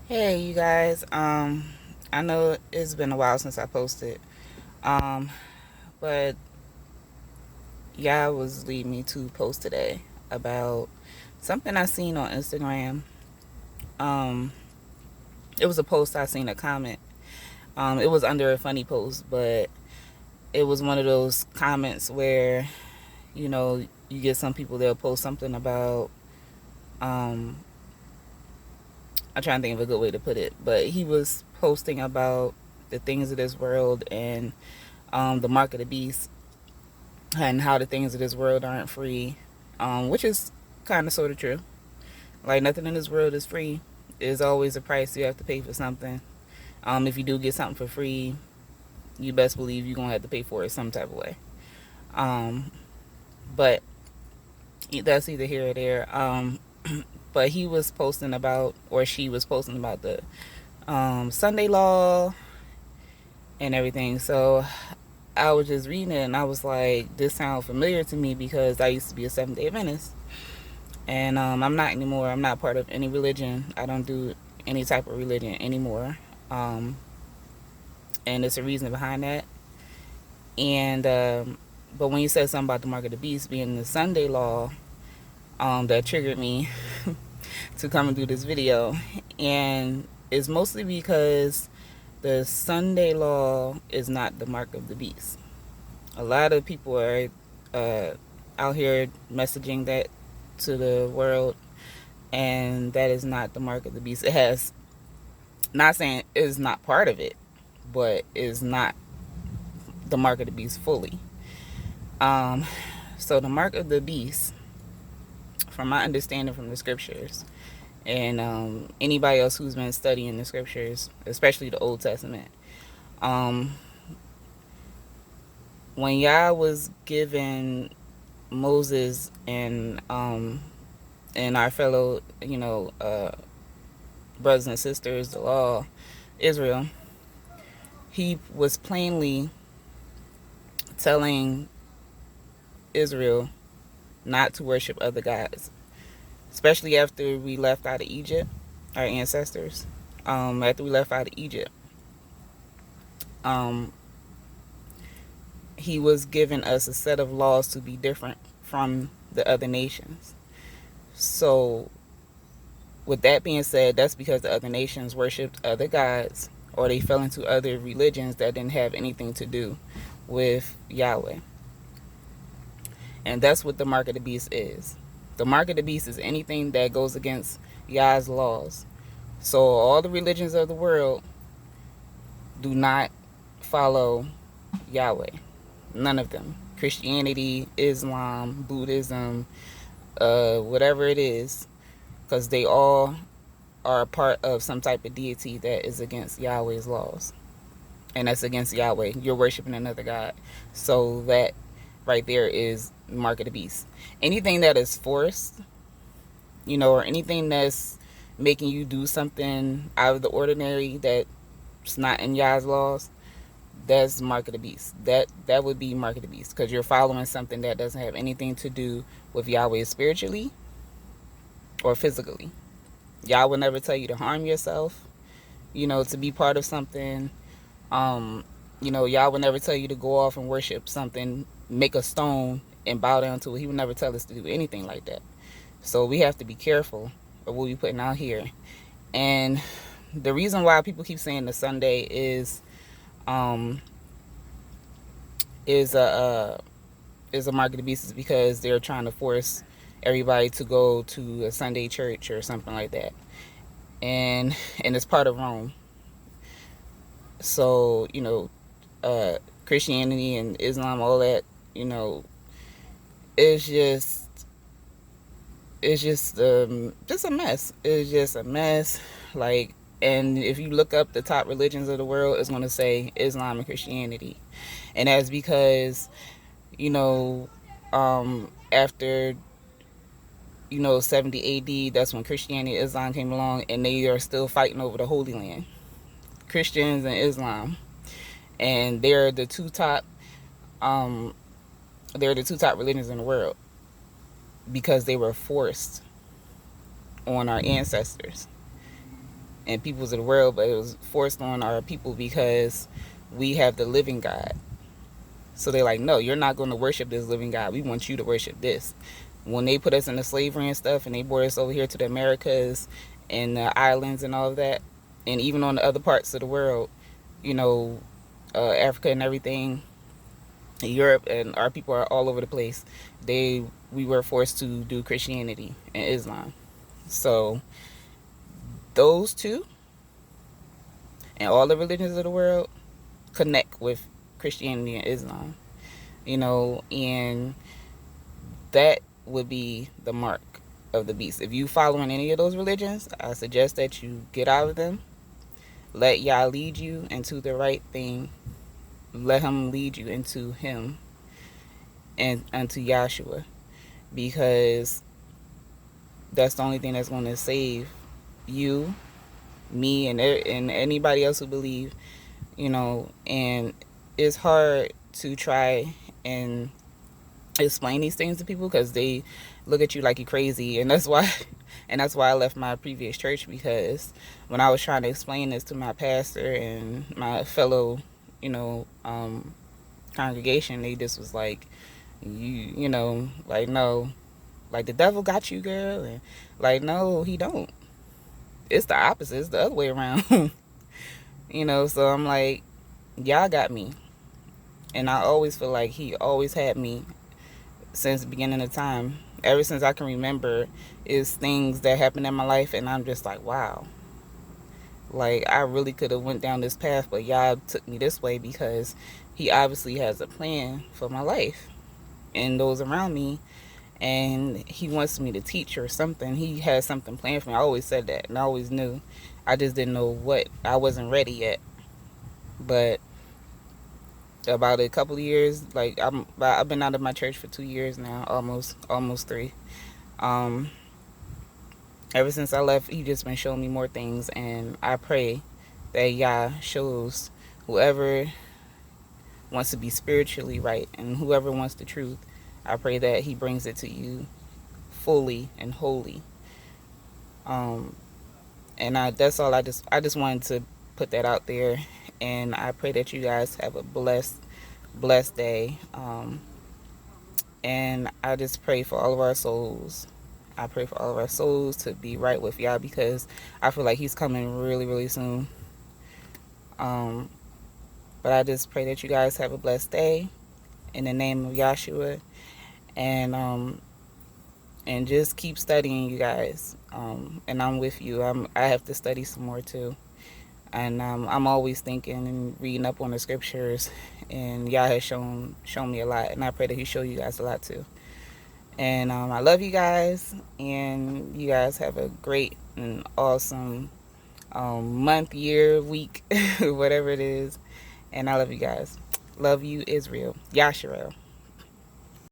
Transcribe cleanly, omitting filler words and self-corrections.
Hey you guys, I know it's been a while since I posted, um, but yeah, was leading me to post today about something I seen on Instagram. Um, it was a post I seen a comment. It was under a funny post, but it was one of those comments where you get some people they'll post something about. Um, I'm trying to think of a good way to put it, but he was posting about the things of this world and the mark of the beast and how the things of this world aren't free, which is kind of sort of true. Like nothing in this world is free. There's always a price you have to pay for something. If you do get something for free, you best believe you're gonna have to pay for it some type of way. Um, but that's either here or there. But he was posting about, or she was posting about the Sunday law and everything. So I was just reading it and I was like, this sounds familiar to me because I used to be a Seventh-day Adventist. And I'm not anymore. I'm not part of any religion. I don't do any type of religion anymore. Um, and there's a reason behind that. And but when you said something about the mark of the beast being the Sunday law, that triggered me to come and do this video. And it's mostly because the Sunday law is not the mark of the beast. A lot of people are out here messaging that to the world, and that is not the mark of the beast. It has, not saying it's not part of it, but is not the mark of the beast fully. Um, so the mark of the beast, from my understanding from the scriptures, and anybody else who's been studying the scriptures, especially the Old Testament, um, when Yah was given Moses and our fellow, brothers and sisters, the law, Israel, he was plainly telling Israel not to worship other gods, especially after we left out of Egypt, our ancestors. After we left out of Egypt, um, he was giving us a set of laws to be different from the other nations. So, with that being said, that's because the other nations worshipped other gods or they fell into other religions that didn't have anything to do with Yahweh. And that's what the mark of the beast is. The mark of the beast is anything that goes against Yah's laws. So all the religions of the world do not follow Yahweh. None of them. Christianity, Islam, Buddhism, whatever it is, because they all are a part of some type of deity that is against Yahweh's laws. And that's against Yahweh. You're worshiping another God. So that right there is mark of the beast. Anything that is forced, or anything that's making you do something out of the ordinary that's not in Yah's laws, that's mark of the beast. That would be mark of the beast because you're following something that doesn't have anything to do with Yahweh spiritually or physically. Yah will never tell you to harm yourself, to be part of something. Yah will never tell you to go off and worship something, make a stone and bow down to it. He would never tell us to do anything like that. So we have to be careful of what we're putting out here. And the reason why people keep saying the Sunday um is a mark of the beast is because they're trying to force everybody to go to a Sunday church or something like that. And it's part of Rome. So, Christianity and Islam, all that, it's just a mess. It's just a mess. Like, and if you look up the top religions of the world, it's going to say Islam and Christianity. And that's because, after 70 AD, that's when Christianity and Islam came along, and they are still fighting over the Holy Land. Christians and Islam, and um, they're the two top religions in the world because they were forced on our ancestors. and peoples of the world, but it was forced on our people because we have the living God. So they're like, no, you're not going to worship this living God. We want you to worship this. When they put us into slavery and stuff, and they brought us over here to the Americas and the islands and all of that, and even on the other parts of the world, you know, Africa and everything, Europe, and our people are all over the place. We were forced to do Christianity and Islam. So those two and all the religions of the world connect with Christianity and Islam, and that would be the mark of the beast. If you following any of those religions, I suggest that you get out of them. Let Yah lead you into the right thing. Let him lead you into him and unto Yahshua, because that's the only thing that's going to save you, me, and anybody else who believe, and it's hard to try and explain these things to people because they look at you like you're crazy, and that's why I left my previous church, because when I was trying to explain this to my pastor and my fellow, congregation, they just was like, like, no, like, the devil got you, girl, and like, no, he don't. It's the opposite. It's the other way around. So I'm like, y'all got me, and I always feel like he always had me since the beginning of time. Ever since I can remember, is things that happened in my life, and I'm just like, wow, like, I really could have went down this path, but Yah took me this way because he obviously has a plan for my life and those around me, and he wants me to teach or something. He has something planned for me. I always said that, and I always knew. I just didn't know what. I wasn't ready yet. But about a couple of years, like, I've been out of my church for 2 years now, almost 3. Ever since I left, he just been showing me more things, and I pray that Yah shows whoever wants to be spiritually right and whoever wants the truth. I pray that he brings it to you fully and wholly. And that's all. I just wanted to put that out there, and I pray that you guys have a blessed day. And I just pray for all of our souls. I pray for all of our souls to be right with Yah, because I feel like he's coming really, really soon. But I just pray that you guys have a blessed day in the name of Yahshua, and just keep studying, you guys. And I'm with you. I have to study some more too, and I'm always thinking and reading up on the scriptures, and Yah has shown me a lot, and I pray that he show you guys a lot too. And I love you guys, and you guys have a great and awesome month, year, week, whatever it is. And I love you guys. Love you, Israel. Yahsharel.